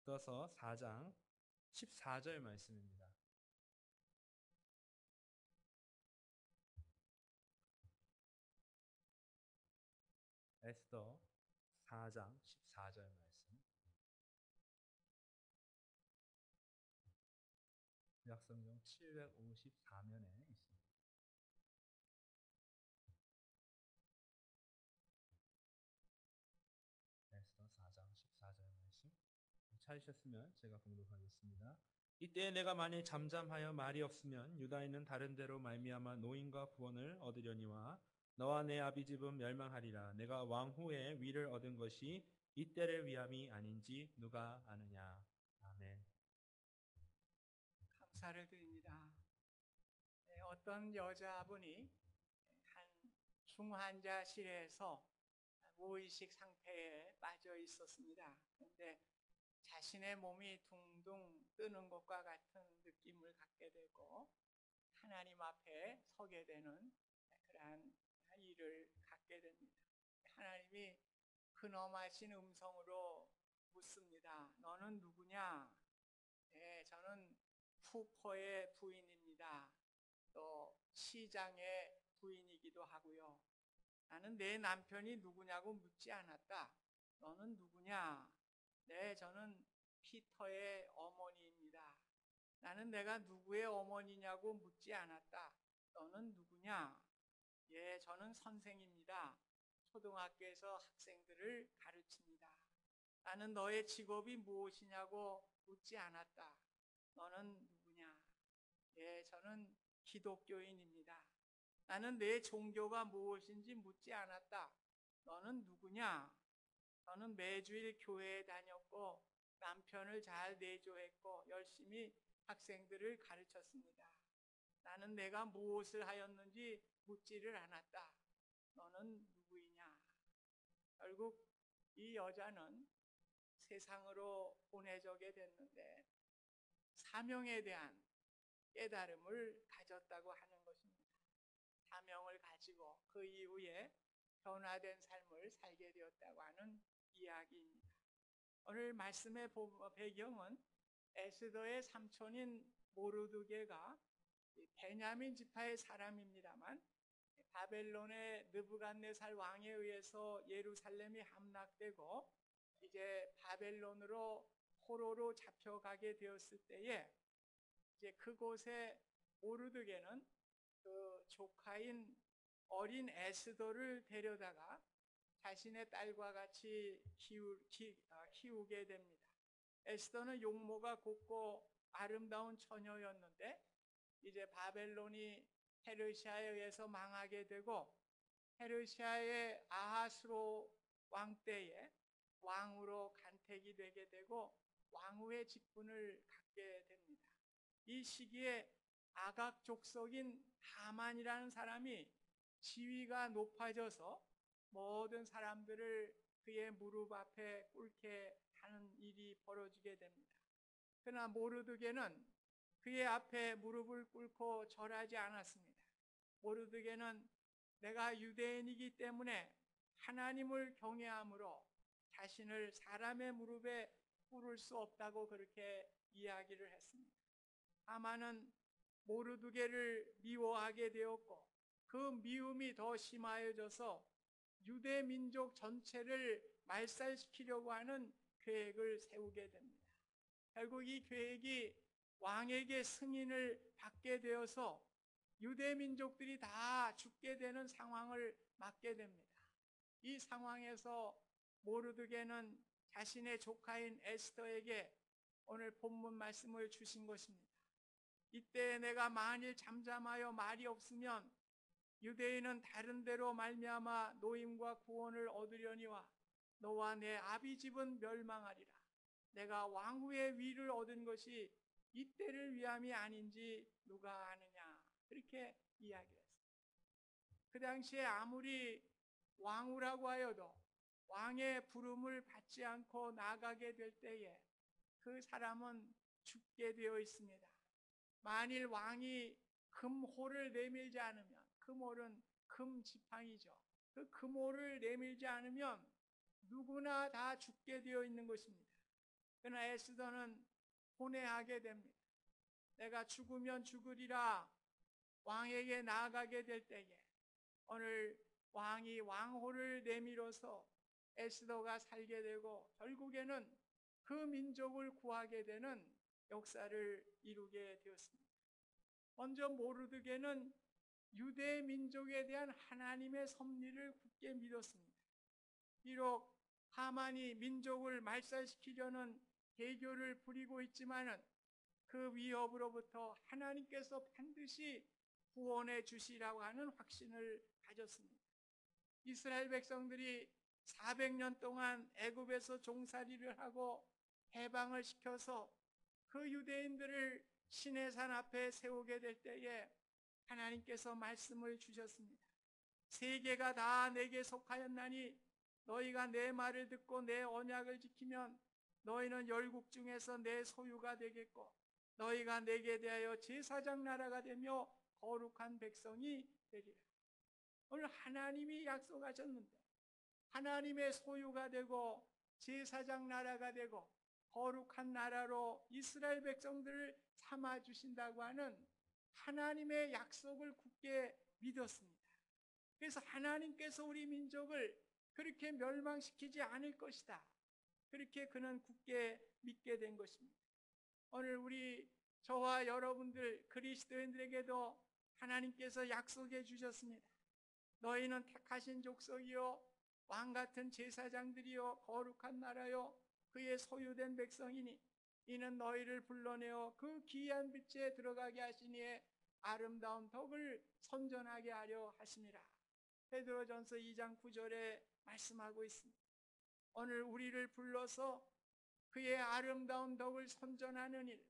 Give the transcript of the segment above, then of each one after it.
에스더서 4장 14절 말씀입니다. 에스더 4장 14절 말씀. 약성경 754면에 있습니다. 에스더 4장 14절 말씀. 찾으셨으면 제가 공독하겠습니다. 이때 내가 만일 잠잠하여 말이 없으면 유다인은 다른 데로 말미암아 노임과 구원을 얻으려니와 너와 내 아비 집은 멸망하리라. 내가 왕후의 위를 얻은 것이 이때를 위함이 아닌지 누가 아느냐. 아멘. 감사를 드립니다. 어떤 여자분이 한 중환자실에서 무의식 상태에 빠져 있었습니다. 그런데 자신의 몸이 둥둥 뜨는 것과 같은 느낌을 갖게 되고 하나님 앞에 서게 되는 그러한 일을 갖게 됩니다. 하나님이 근엄하신 음성으로 묻습니다. 너는 누구냐? 네, 저는 푸퍼의 부인입니다. 또 시장의 부인이기도 하고요. 나는 내 남편이 누구냐고 묻지 않았다. 너는 누구냐? 네, 저는 피터의 어머니입니다. 나는 내가 누구의 어머니냐고 묻지 않았다. 너는 누구냐? 예, 저는 선생입니다. 초등학교에서 학생들을 가르칩니다. 나는 너의 직업이 무엇이냐고 묻지 않았다. 너는 누구냐? 예, 저는 기독교인입니다. 나는 내 종교가 무엇인지 묻지 않았다. 너는 누구냐? 저는 매주일 교회에 다녔고 남편을 잘 내조했고 열심히 학생들을 가르쳤습니다. 나는 내가 무엇을 하였는지 묻지를 않았다. 너는 누구이냐? 결국 이 여자는 세상으로 보내져게 됐는데 사명에 대한 깨달음을 가졌다고 하는 것입니다. 사명을 가지고 그 이후에 변화된 삶을 살게 되었다고 하는 이야기입니다. 오늘 말씀의 배경은 에스더의 삼촌인 모르드게가 베냐민 지파의 사람입니다만 바벨론의 느부갓네살 왕에 의해서 예루살렘이 함락되고 이제 바벨론으로 포로로 잡혀가게 되었을 때에 이제 그곳에 모르드게는 그 조카인 어린 에스더를 데려다가 자신의 딸과 같이 키우게 됩니다. 에스더는 용모가 곱고 아름다운 처녀였는데 이제 바벨론이 페르시아에 의해서 망하게 되고 페르시아의 아하스로 왕 때에 왕으로 간택이 되게 되고 왕후의 직분을 갖게 됩니다. 이 시기에 아각 족속인 하만이라는 사람이 지위가 높아져서 모든 사람들을 그의 무릎 앞에 꿇게 하는 일이 벌어지게 됩니다. 그러나 모르드게는 그의 앞에 무릎을 꿇고 절하지 않았습니다. 모르드게는 내가 유대인이기 때문에 하나님을 경외함으로 자신을 사람의 무릎에 꿇을 수 없다고 그렇게 이야기를 했습니다. 하만은 모르드게를 미워하게 되었고 그 미움이 더 심하여져서 유대 민족 전체를 말살시키려고 하는 계획을 세우게 됩니다. 결국 이 계획이 왕에게 승인을 받게 되어서 유대 민족들이 다 죽게 되는 상황을 맞게 됩니다. 이 상황에서 모르드게는 자신의 조카인 에스더에게 오늘 본문 말씀을 주신 것입니다. 이때 내가 만일 잠잠하여 말이 없으면 유대인은 다른 데로 말미암아 노임과 구원을 얻으려니와 너와 내 아비 집은 멸망하리라. 내가 왕후의 위를 얻은 것이 이때를 위함이 아닌지 누가 아느냐. 그렇게 이야기를 했습니다. 그 당시에 아무리 왕후라고 하여도 왕의 부름을 받지 않고 나가게 될 때에 그 사람은 죽게 되어 있습니다. 만일 왕이 금호를 내밀지 않으면, 금호는 금지팡이죠. 그 금호를 내밀지 않으면 누구나 다 죽게 되어 있는 것입니다. 그러나 에스더는 혼회하게 됩니다. 내가 죽으면 죽으리라 왕에게 나아가게 될 때에 오늘 왕이 왕호를 내밀어서 에스더가 살게 되고 결국에는 그 민족을 구하게 되는 역사를 이루게 되었습니다. 먼저 모르드게는 유대 민족에 대한 하나님의 섭리를 굳게 믿었습니다. 비록 하만이 민족을 말살시키려는 대교를 부리고 있지만은 그 위협으로부터 하나님께서 반드시 구원해 주시라고 하는 확신을 가졌습니다. 이스라엘 백성들이 400년 동안 애굽에서 종살이를 하고 해방을 시켜서 그 유대인들을 시내산 앞에 세우게 될 때에 하나님께서 말씀을 주셨습니다. 세계가 다 내게 속하였나니 너희가 내 말을 듣고 내 언약을 지키면 너희는 열국 중에서 내 소유가 되겠고 너희가 내게 대하여 제사장 나라가 되며 거룩한 백성이 되리라. 오늘 하나님이 약속하셨는데 하나님의 소유가 되고 제사장 나라가 되고 거룩한 나라로 이스라엘 백성들을 삼아 주신다고 하는 하나님의 약속을 굳게 믿었습니다. 그래서 하나님께서 우리 민족을 그렇게 멸망시키지 않을 것이다. 그렇게 그는 굳게 믿게 된 것입니다. 오늘 우리 저와 여러분들 그리스도인들에게도 하나님께서 약속해 주셨습니다. 너희는 택하신 족속이요 왕같은 제사장들이요 거룩한 나라요 그의 소유된 백성이니 이는 너희를 불러내어 그 기이한 빛에 들어가게 하시니에 아름다운 덕을 선전하게 하려 하심이라. 베드로전서 2장 9절에 말씀하고 있습니다. 오늘 우리를 불러서 그의 아름다운 덕을 선전하는 일,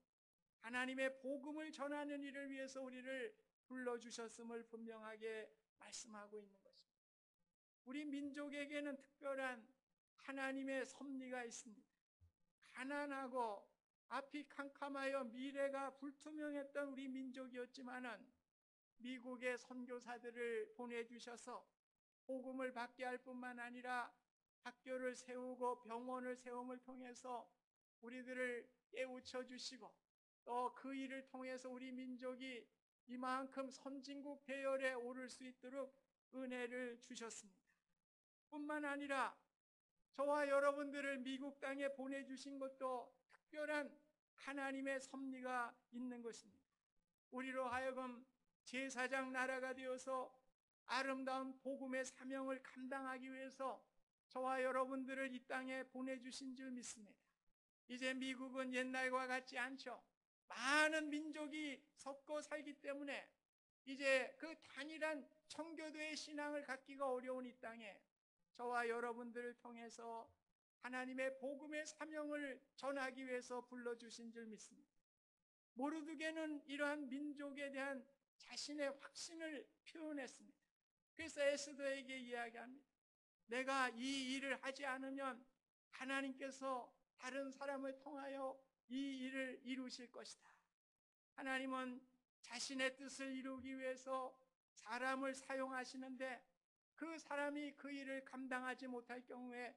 하나님의 복음을 전하는 일을 위해서 우리를 불러주셨음을 분명하게 말씀하고 있는 것입니다. 우리 민족에게는 특별한 하나님의 섭리가 있습니다. 가난하고 앞이 캄캄하여 미래가 불투명했던 우리 민족이었지만은 미국의 선교사들을 보내주셔서 복음을 받게 할 뿐만 아니라 학교를 세우고 병원을 세움을 통해서 우리들을 깨우쳐 주시고 또 그 일을 통해서 우리 민족이 이만큼 선진국 대열에 오를 수 있도록 은혜를 주셨습니다. 뿐만 아니라 저와 여러분들을 미국 땅에 보내주신 것도 특별한 하나님의 섭리가 있는 것입니다. 우리로 하여금 제사장 나라가 되어서 아름다운 복음의 사명을 감당하기 위해서 저와 여러분들을 이 땅에 보내주신 줄 믿습니다. 이제 미국은 옛날과 같지 않죠. 많은 민족이 섞어 살기 때문에 이제 그 단일한 청교도의 신앙을 갖기가 어려운 이 땅에 저와 여러분들을 통해서 하나님의 복음의 사명을 전하기 위해서 불러주신 줄 믿습니다. 모르드게는 이러한 민족에 대한 자신의 확신을 표현했습니다. 그래서 에스더에게 이야기합니다. 내가 이 일을 하지 않으면 하나님께서 다른 사람을 통하여 이 일을 이루실 것이다. 하나님은 자신의 뜻을 이루기 위해서 사람을 사용하시는데 그 사람이 그 일을 감당하지 못할 경우에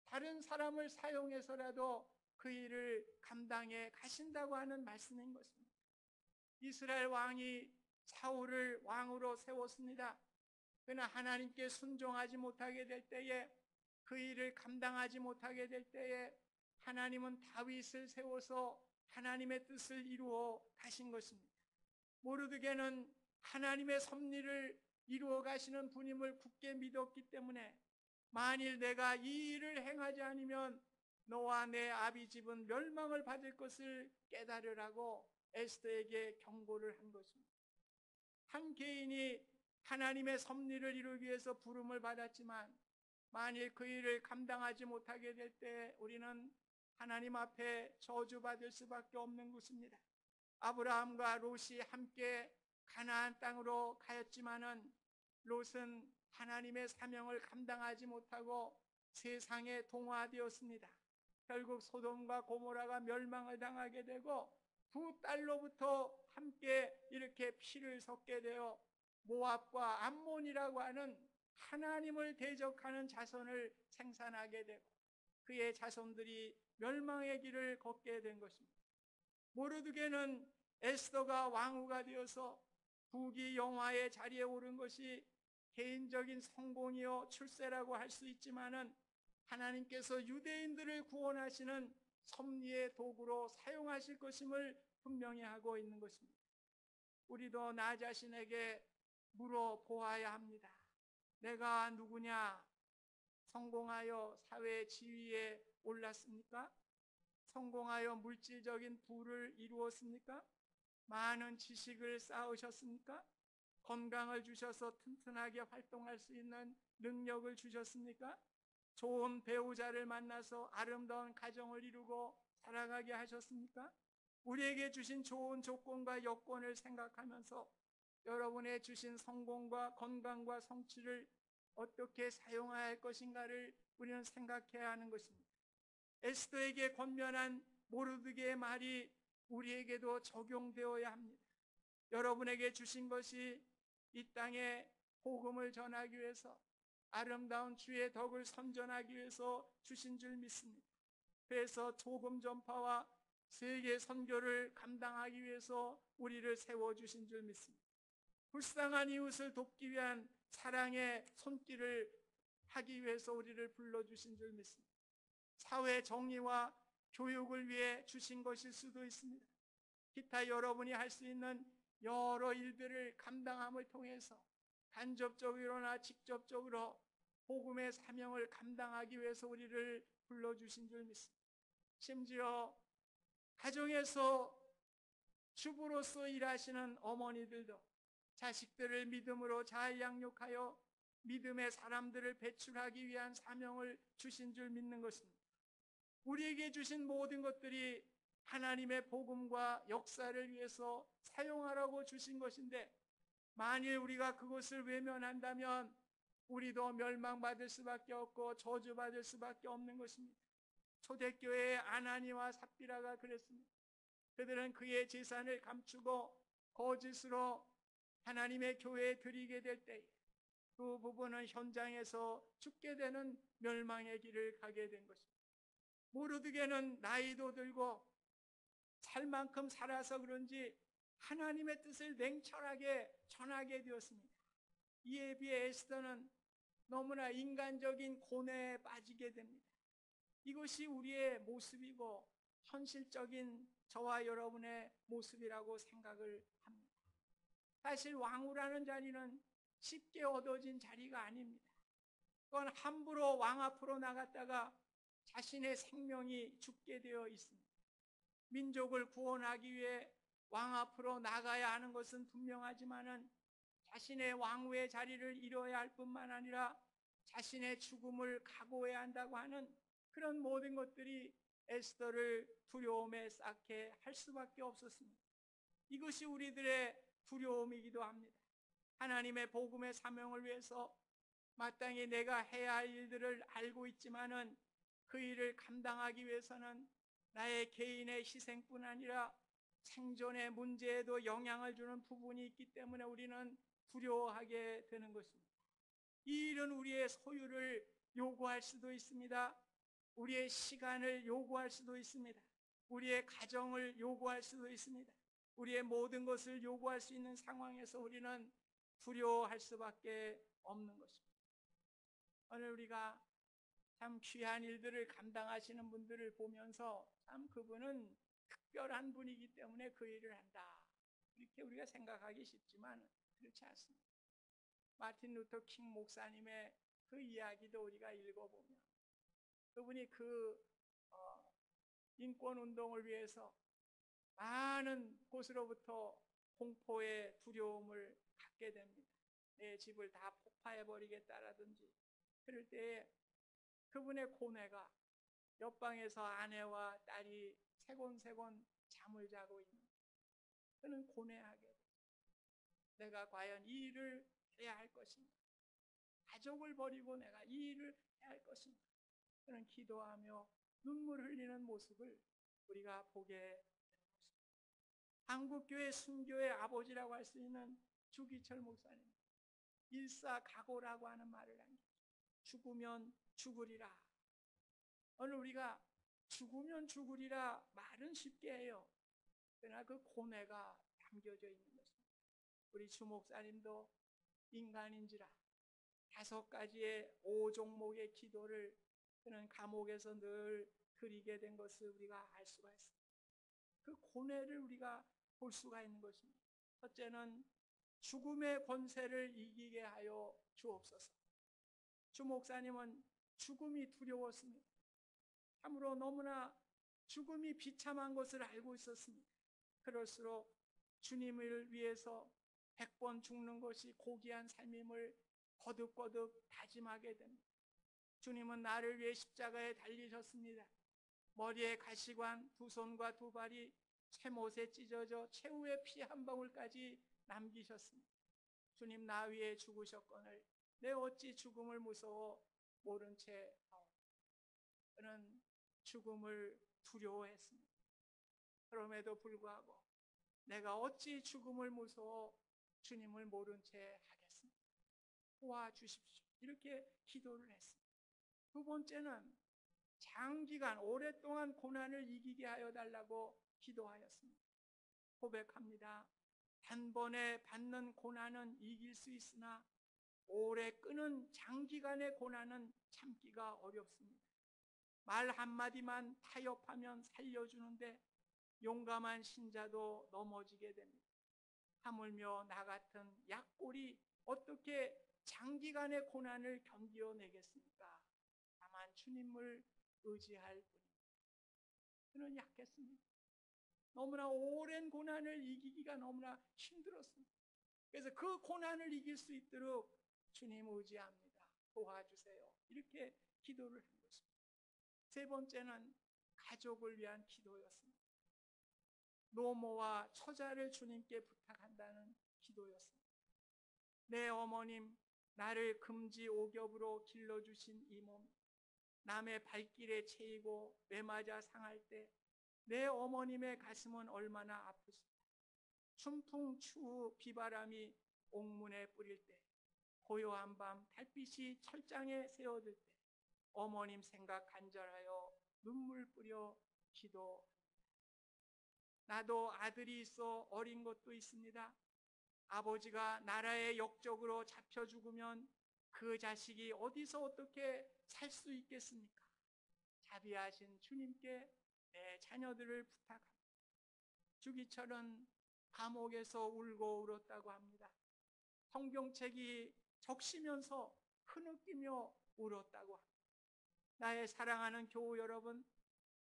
다른 사람을 사용해서라도 그 일을 감당해 가신다고 하는 말씀인 것입니다. 이스라엘 왕이 사울을 왕으로 세웠습니다. 그러나 하나님께 순종하지 못하게 될 때에 그 일을 감당하지 못하게 될 때에 하나님은 다윗을 세워서 하나님의 뜻을 이루어 가신 것입니다. 모르드게는 하나님의 섭리를 이루어 가시는 분임을 굳게 믿었기 때문에 만일 내가 이 일을 행하지 않으면 너와 내 아비 집은 멸망을 받을 것을 깨달으라고 에스더에게 경고를 한 것입니다. 한 개인이 하나님의 섭리를 이루기 위해서 부름을 받았지만 만일 그 일을 감당하지 못하게 될 때 우리는 하나님 앞에 저주받을 수밖에 없는 것입니다. 아브라함과 롯이 함께 가나안 땅으로 가였지만은 롯은 하나님의 사명을 감당하지 못하고 세상에 동화되었습니다. 결국 소돔과 고모라가 멸망을 당하게 되고 두 딸로부터 함께 이렇게 피를 섞게 되어 모압과 암몬이라고 하는 하나님을 대적하는 자손을 생산하게 되고 그의 자손들이 멸망의 길을 걷게 된 것입니다. 모르드게는 에스더가 왕후가 되어서 부귀 영화의 자리에 오른 것이 개인적인 성공이요 출세라고 할 수 있지만은 하나님께서 유대인들을 구원하시는 섭리의 도구로 사용하실 것임을 분명히 하고 있는 것입니다. 우리도 나 자신에게 물어보아야 합니다. 내가 누구냐? 성공하여 사회 지위에 올랐습니까? 성공하여 물질적인 부를 이루었습니까? 많은 지식을 쌓으셨습니까? 건강을 주셔서 튼튼하게 활동할 수 있는 능력을 주셨습니까? 좋은 배우자를 만나서 아름다운 가정을 이루고 살아가게 하셨습니까? 우리에게 주신 좋은 조건과 여건을 생각하면서 여러분의 주신 성공과 건강과 성취를 어떻게 사용해야 할 것인가를 우리는 생각해야 하는 것입니다. 에스더에게 권면한 모르드게의 말이 우리에게도 적용되어야 합니다. 여러분에게 주신 것이 이 땅에 복음을 전하기 위해서 아름다운 주의 덕을 선전하기 위해서 주신 줄 믿습니다. 그래서 복음 전파와 세계 선교를 감당하기 위해서 우리를 세워주신 줄 믿습니다. 불쌍한 이웃을 돕기 위한 사랑의 손길을 하기 위해서 우리를 불러주신 줄 믿습니다. 사회 정의와 교육을 위해 주신 것일 수도 있습니다. 기타 여러분이 할 수 있는 여러 일들을 감당함을 통해서 간접적으로나 직접적으로 복음의 사명을 감당하기 위해서 우리를 불러주신 줄 믿습니다. 심지어 가정에서 주부로서 일하시는 어머니들도 자식들을 믿음으로 잘 양육하여 믿음의 사람들을 배출하기 위한 사명을 주신 줄 믿는 것입니다. 우리에게 주신 모든 것들이 하나님의 복음과 역사를 위해서 사용하라고 주신 것인데 만일 우리가 그것을 외면한다면 우리도 멸망받을 수밖에 없고 저주받을 수밖에 없는 것입니다. 초대교회의 아나니와 삽비라가 그랬습니다. 그들은 그의 재산을 감추고 거짓으로 하나님의 교회에 드리게 될 때에 그 부분은 현장에서 죽게 되는 멸망의 길을 가게 된 것입니다. 모르드게는 나이도 들고 살 만큼 살아서 그런지 하나님의 뜻을 냉철하게 전하게 되었습니다. 이에 비해 에스더는 너무나 인간적인 고뇌에 빠지게 됩니다. 이것이 우리의 모습이고 현실적인 저와 여러분의 모습이라고 생각을 합니다. 사실 왕후라는 자리는 쉽게 얻어진 자리가 아닙니다. 그건 함부로 왕 앞으로 나갔다가 자신의 생명이 죽게 되어 있습니다. 민족을 구원하기 위해 왕 앞으로 나가야 하는 것은 분명하지만은 자신의 왕후의 자리를 잃어야 할 뿐만 아니라 자신의 죽음을 각오해야 한다고 하는 그런 모든 것들이 에스더를 두려움에 쌓게 할 수밖에 없었습니다. 이것이 우리들의 두려움이기도 합니다. 하나님의 복음의 사명을 위해서 마땅히 내가 해야 할 일들을 알고 있지만은 그 일을 감당하기 위해서는 나의 개인의 희생뿐 아니라 생존의 문제에도 영향을 주는 부분이 있기 때문에 우리는 두려워하게 되는 것입니다. 이 일은 우리의 소유를 요구할 수도 있습니다. 우리의 시간을 요구할 수도 있습니다. 우리의 가정을 요구할 수도 있습니다. 우리의 모든 것을 요구할 수 있는 상황에서 우리는 두려워할 수밖에 없는 것입니다. 오늘 우리가 참 귀한 일들을 감당하시는 분들을 보면서 참 그분은 특별한 분이기 때문에 그 일을 한다. 이렇게 우리가 생각하기 쉽지만 그렇지 않습니다. 마틴 루터 킹 목사님의 그 이야기도 우리가 읽어보면 그분이 인권 운동을 위해서 많은 곳으로부터 공포의 두려움을 갖게 됩니다. 내 집을 다 폭파해버리겠다라든지 그럴 때에 그분의 고뇌가 옆방에서 아내와 딸이 세곤세곤 잠을 자고 있는 그는 고뇌하게 됩니다. 내가 과연 이 일을 해야 할 것인가? 가족을 버리고 내가 이 일을 해야 할 것인가? 그는 기도하며 눈물 흘리는 모습을 우리가 보게 되는 것입니다. 한국교회 순교의 아버지라고 할 수 있는 주기철 목사님 일사각오라고 하는 말을 남겼죠. 죽으면 죽으리라. 오늘 우리가 죽으면 죽으리라 말은 쉽게 해요. 그러나 그 고뇌가 담겨져 있는 것입니다. 우리 주 목사님도 인간인지라 5가지의 5종목의 기도를 그는 감옥에서 늘 드리게 된 것을 우리가 알 수가 있습니다. 그 고뇌를 우리가 볼 수가 있는 것입니다. 첫째는 죽음의 권세를 이기게 하여 주옵소서. 주 목사님은 죽음이 두려웠습니다. 참으로 너무나 죽음이 비참한 것을 알고 있었습니다. 그럴수록 주님을 위해서 100번 죽는 것이 고귀한 삶임을 거듭거듭 다짐하게 됩니다. 주님은 나를 위해 십자가에 달리셨습니다. 머리에 가시관, 2손과 2발이 쇠못에 찢어져 최후의 피 한 방울까지 남기셨습니다. 주님 나 위해 죽으셨거늘 내 어찌 죽음을 무서워 모른 채 하오. 그는 죽음을 두려워했습니다. 그럼에도 불구하고 내가 어찌 죽음을 무서워 주님을 모른 채 하겠습니까? 도와주십시오. 이렇게 기도를 했습니다. 두 번째는 장기간 오랫동안 고난을 이기게 하여 달라고 기도하였습니다. 고백합니다. 단번에 받는 고난은 이길 수 있으나 오래 끄는 장기간의 고난은 참기가 어렵습니다. 말 한마디만 타협하면 살려주는데 용감한 신자도 넘어지게 됩니다. 하물며 나 같은 약골이 어떻게 장기간의 고난을 견디어내겠습니까? 다만 주님을 의지할 뿐입니다. 그는 약했습니다. 너무나 오랜 고난을 이기기가 너무나 힘들었습니다. 그래서 그 고난을 이길 수 있도록 주님 의지합니다. 도와주세요. 이렇게 기도를 한 것입니다. 세 번째는 가족을 위한 기도였습니다. 노모와 처자를 주님께 부탁한다는 기도였습니다. 내 어머님, 나를 금지 오겹으로 길러주신 이 몸, 남의 발길에 채이고 매맞아 상할 때 내 어머님의 가슴은 얼마나 아프십니까? 춘풍 추후 비바람이 옥문에 뿌릴 때, 고요한 밤 달빛이 철장에 새어들 때 어머님 생각 간절하여 눈물 뿌려 기도합니다. 나도 아들이 있어 어린 것도 있습니다. 아버지가 나라의 역적으로 잡혀 죽으면 그 자식이 어디서 어떻게 살 수 있겠습니까? 자비하신 주님께 내 자녀들을 부탁합니다. 주기철은 감옥에서 울고 울었다고 합니다. 성경책이 적시면서 흐느끼며 울었다고 합니다. 나의 사랑하는 교우 여러분,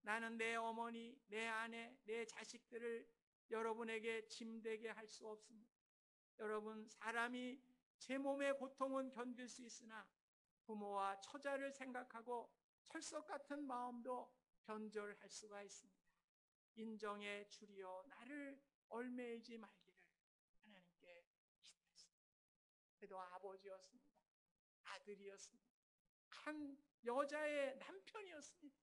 나는 내 어머니, 내 아내, 내 자식들을 여러분에게 짐되게 할 수 없습니다. 여러분, 사람이 제 몸의 고통은 견딜 수 있으나 부모와 처자를 생각하고 철석 같은 마음도 변절할 수가 있습니다. 인정에 줄이어 나를 얽매이지 말기를 하나님께 기도했습니다. 그래도 아버지였습니다. 아들이었습니다. 한 여자의 남편이었습니다.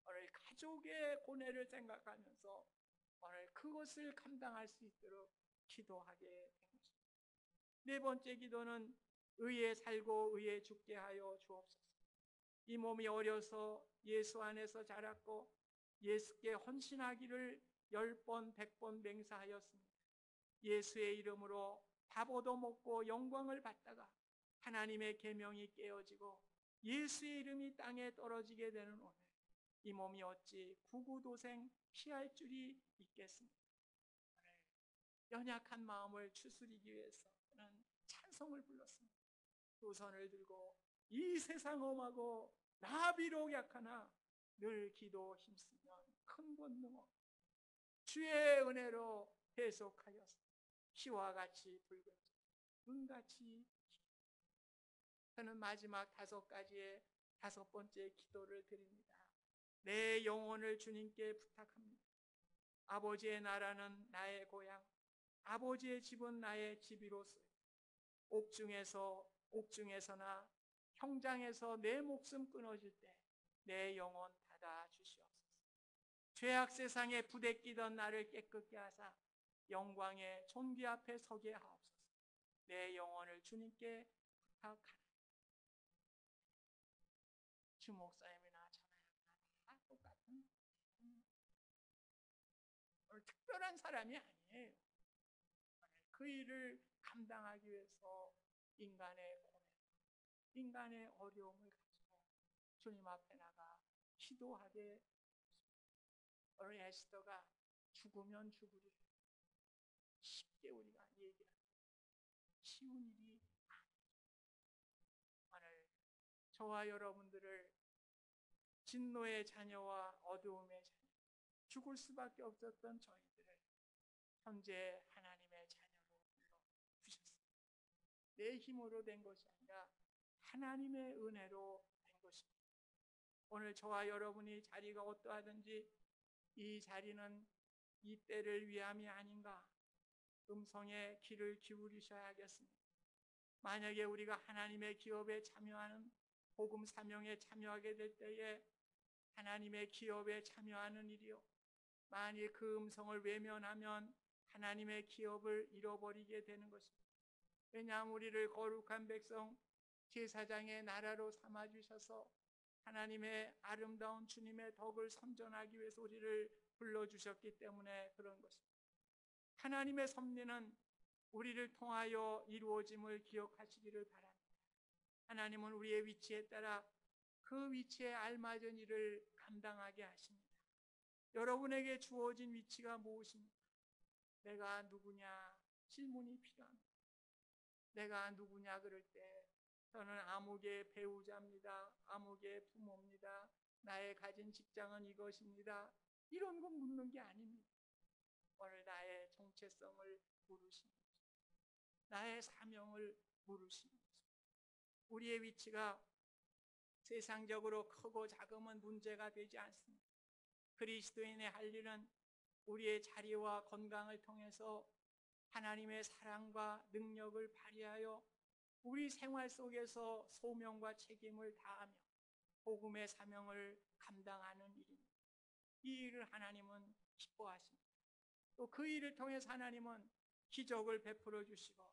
오늘 가족의 고뇌를 생각하면서 오늘 그것을 감당할 수 있도록 기도하게 된 것입니다. 네 번째 기도는 의에 살고 의에 죽게 하여 주옵소서. 이 몸이 어려서 예수 안에서 자랐고 예수께 헌신하기를 10번, 100번 맹세하였습니다. 예수의 이름으로 밥 얻어먹고 영광을 받다가 하나님의 계명이 깨어지고 예수의 이름이 땅에 떨어지게 되는 오늘, 이 몸이 어찌 구구도생 피할 줄이 있겠습니까? 오늘 연약한 마음을 추스리기 위해서 저는 찬송을 불렀습니다. 두 손을 들고 이 세상 험하고 나 비록 약하나 늘 기도 힘쓰면 큰 권능 없 주의 은혜로 해석하였습니다. 피와 같이 붉은지 눈같이 저는 마지막 5가지의 5번째 기도를 드립니다. 내 영혼을 주님께 부탁합니다. 아버지의 나라는 나의 고향, 아버지의 집은 나의 집이로소요. 옥중에서나 형장에서 내 목숨 끊어질 때 내 영혼 받아 주시옵소서. 죄악 세상에 부대끼던 나를 깨끗게 하사 영광의 존귀 앞에 서게 하옵소서. 내 영혼을 주님께 부탁하라. 주 목사님이나 저나 다 똑같은 특별한 사람이 아니에요. 그 일을 감당하기 위해서 인간의 고뇌, 인간의 어려움을 가지고 주님 앞에 나가 기도하게. 오늘 에스더가 죽으면 죽으리 쉽게 우리가 얘기하는 쉬운 일이 아니에요. 오늘 저와 여러분들을 진노의 자녀와 어두움의 자녀, 죽을 수밖에 없었던 저희들을 현재 하나님의 자녀로 불러주셨습니다. 내 힘으로 된 것이 아니라 하나님의 은혜로 된 것입니다. 오늘 저와 여러분이 자리가 어떠하든지 이 자리는 이 때를 위함이 아닌가, 음성에 귀를 기울이셔야겠습니다. 만약에 우리가 하나님의 기업에 참여하는 복음 사명에 참여하게 될 때에 하나님의 기업에 참여하는 일이요, 만일 그 음성을 외면하면 하나님의 기업을 잃어버리게 되는 것입니다. 왜냐하면 우리를 거룩한 백성 제사장의 나라로 삼아주셔서 하나님의 아름다운 주님의 덕을 선전하기 위해서 우리를 불러주셨기 때문에 그런 것입니다. 하나님의 섭리는 우리를 통하여 이루어짐을 기억하시기를 바랍니다. 하나님은 우리의 위치에 따라 그 위치에 알맞은 일을 감당하게 하십니다. 여러분에게 주어진 위치가 무엇입니까? 내가 누구냐 질문이 필요합니다. 내가 누구냐 그럴 때 저는 아무개 배우자입니다. 아무개 부모입니다. 나의 가진 직장은 이것입니다. 이런 거 묻는 게 아닙니다. 오늘 나의 정체성을 물으시는 것입니다. 나의 사명을 물으시는 것입니다. 우리의 위치가 세상적으로 크고 작으면 문제가 되지 않습니다. 그리스도인의 할 일은 우리의 자리와 건강을 통해서 하나님의 사랑과 능력을 발휘하여 우리 생활 속에서 소명과 책임을 다하며 복음의 사명을 감당하는 일입니다. 이 일을 하나님은 기뻐하십니다. 또 그 일을 통해서 하나님은 기적을 베풀어 주시고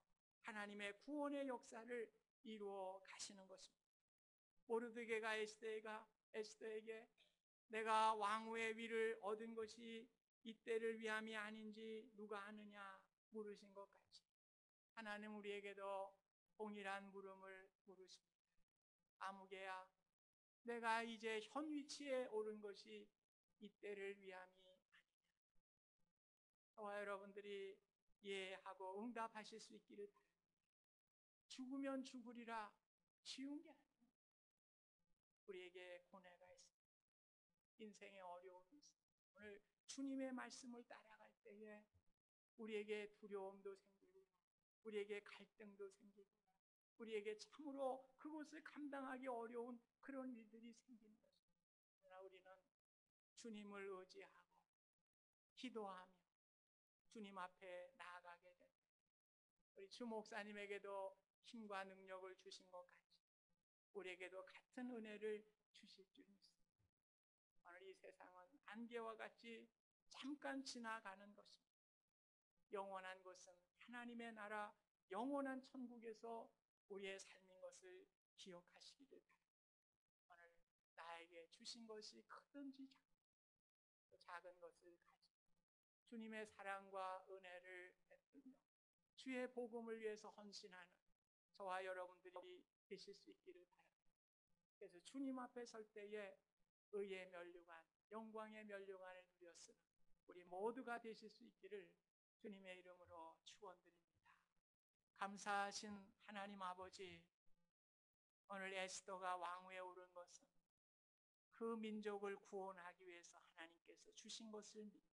하나님의 구원의 역사를 이루어 가시는 것입니다. 모르드게가 에스더에게 내가 왕후의 위를 얻은 것이 이때를 위함이 아닌지 누가 아느냐 물으신 것 같이 하나님 우리에게도 동일한 물음을 물으십니다. 아무개야, 내가 이제 현 위치에 오른 것이 이때를 위함이 아니냐. 저와 여러분들이 이해하고 응답하실 수 있기를 바랍니다. 죽으면 죽으리라 쉬운 게 아닙니다. 우리에게 고뇌가 있습니다. 인생의 어려움이 있습니다. 오늘 주님의 말씀을 따라갈 때에 우리에게 두려움도 생기고 우리에게 갈등도 생기고 우리에게 참으로 그것을 감당하기 어려운 그런 일들이 생기는 것입니다. 그러나 우리는 주님을 의지하고 기도하며 주님 앞에 나아가게 됩니다. 우리 주 목사님에게도 힘과 능력을 주신 것 같이 우리에게도 같은 은혜를 주실 줄 믿습니다. 오늘 이 세상은 안개와 같이 잠깐 지나가는 것입니다. 영원한 것은 하나님의 나라, 영원한 천국에서 우리의 삶인 것을 기억하시기를 바랍니다. 오늘 나에게 주신 것이 크든지 작은 것을 가지고 주님의 사랑과 은혜를 베풀며 주의 복음을 위해서 헌신하는 저와 여러분들이 되실 수 있기를 바랍니다. 그래서 주님 앞에 설 때에 의의 면류관, 영광의 면류관을 누렸으나 우리 모두가 되실 수 있기를 주님의 이름으로 축원드립니다. 감사하신 하나님 아버지, 오늘 에스더가 왕위에 오른 것은 그 민족을 구원하기 위해서 하나님께서 주신 것을 믿고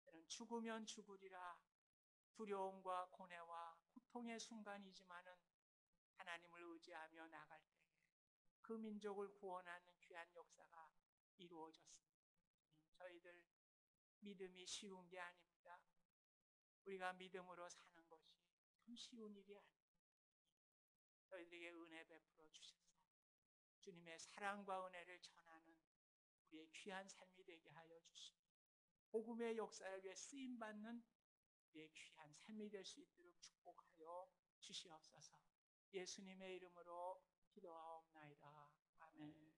저는 죽으면 죽으리라 두려움과 고뇌와 고통의 순간이지만은 하나님을 의지하며 나갈 때에 그 민족을 구원하는 귀한 역사가 이루어졌습니다. 저희들 믿음이 쉬운 게 아닙니다. 우리가 믿음으로 사는 것이 참 쉬운 일이 아닙니다. 저희들에게 은혜 베풀어 주셔서 주님의 사랑과 은혜를 전하는 우리의 귀한 삶이 되게 하여 주시고 복음의 역사를 위해 쓰임받는 우리의 귀한 삶이 될 수 있도록 축복하여 주시옵소서. 예수님의 이름으로 기도하옵나이다. 아멘.